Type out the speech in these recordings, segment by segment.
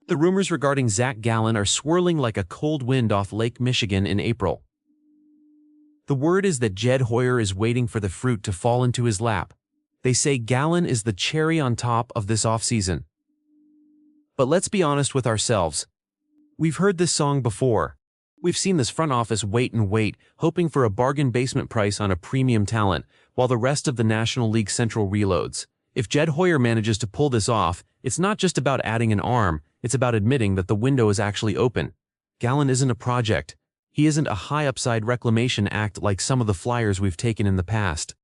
The rumors regarding Zac Gallen are swirling like a cold wind off Lake Michigan in April. The word is that Jed Hoyer is waiting for the fruit to fall into his lap. They say Gallen is the cherry on top of this offseason. But let's be honest with ourselves. We've heard this song before. We've seen this front office wait and wait, hoping for a bargain basement price on a premium talent, while the rest of the National League Central reloads. If Jed Hoyer manages to pull this off, it's not just about adding an arm, it's about admitting that the window is actually open. Gallen isn't a project. He isn't a high-upside reclamation act like some of the flyers we've taken in the past.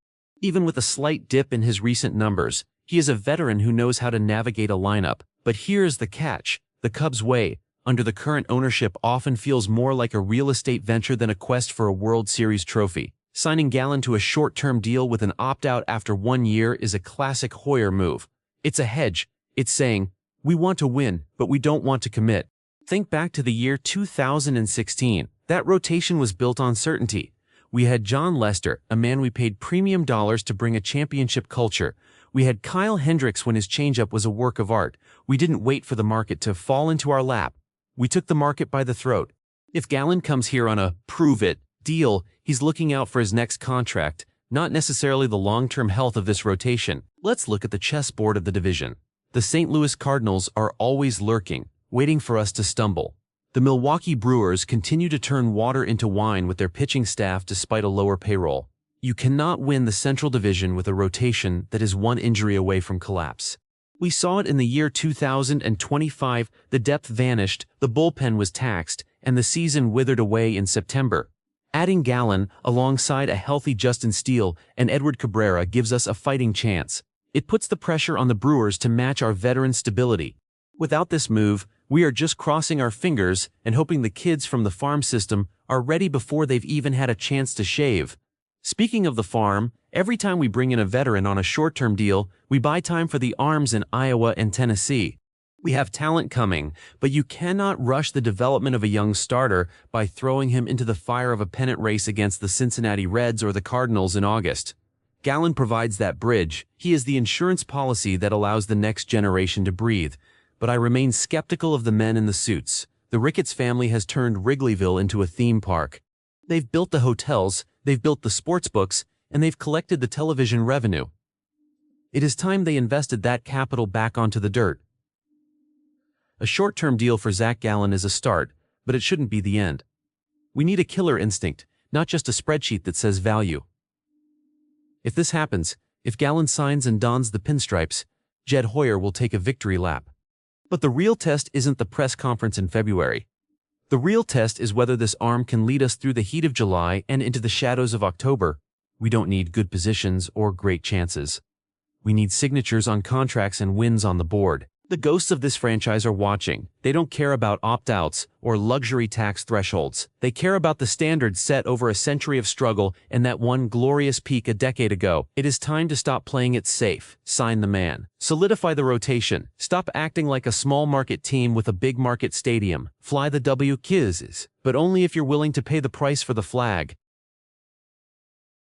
Even with a slight dip in his recent numbers, he is a veteran who knows how to navigate a lineup. But here's the catch. The Cubs' way, under the current ownership, often feels more like a real estate venture than a quest for a World Series trophy. Signing Gallen to a short-term deal with an opt-out after 1 year is a classic Hoyer move. It's a hedge. It's saying, we want to win, but we don't want to commit. Think back to the year 2016. That rotation was built on certainty. We had John Lester, a man we paid premium dollars to bring a championship culture. We had Kyle Hendricks when his changeup was a work of art. We didn't wait for the market to fall into our lap. We took the market by the throat. If Gallen comes here on a prove-it deal, he's looking out for his next contract, not necessarily the long-term health of this rotation. Let's look at the chessboard of the division. The St. Louis Cardinals are always lurking, waiting for us to stumble. The Milwaukee Brewers continue to turn water into wine with their pitching staff despite a lower payroll. You cannot win the Central Division with a rotation that is one injury away from collapse. We saw it in the year 2025, the depth vanished, the bullpen was taxed, and the season withered away in September. Adding Gallen, alongside a healthy Justin Steele and Edward Cabrera, gives us a fighting chance. It puts the pressure on the Brewers to match our veteran stability. Without this move, we are just crossing our fingers and hoping the kids from the farm system are ready before they've even had a chance to shave. Speaking of the farm, every time we bring in a veteran on a short-term deal, we buy time for the arms in Iowa and Tennessee. We have talent coming, but you cannot rush the development of a young starter by throwing him into the fire of a pennant race against the Cincinnati Reds or the Cardinals in August. Gallen provides that bridge. He is the insurance policy that allows the next generation to breathe. But I remain skeptical of the men in the suits. The Ricketts family has turned Wrigleyville into a theme park. They've built the hotels, they've built the sports books, and they've collected the television revenue. It is time they invested that capital back onto the dirt. A short-term deal for Zac Gallen is a start, but it shouldn't be the end. We need a killer instinct, not just a spreadsheet that says value. If this happens, if Gallen signs and dons the pinstripes, Jed Hoyer will take a victory lap. But the real test isn't the press conference in February. The real test is whether this arm can lead us through the heat of July and into the shadows of October. We don't need good positions or great chances. We need signatures on contracts and wins on the board. The ghosts of this franchise are watching. They don't care about opt-outs or luxury tax thresholds. They care about the standards set over a century of struggle and that one glorious peak a decade ago. It is time to stop playing it safe. Sign the man. Solidify the rotation. Stop acting like a small market team with a big market stadium. Fly the W-Kizs, but only if you're willing to pay the price for the flag.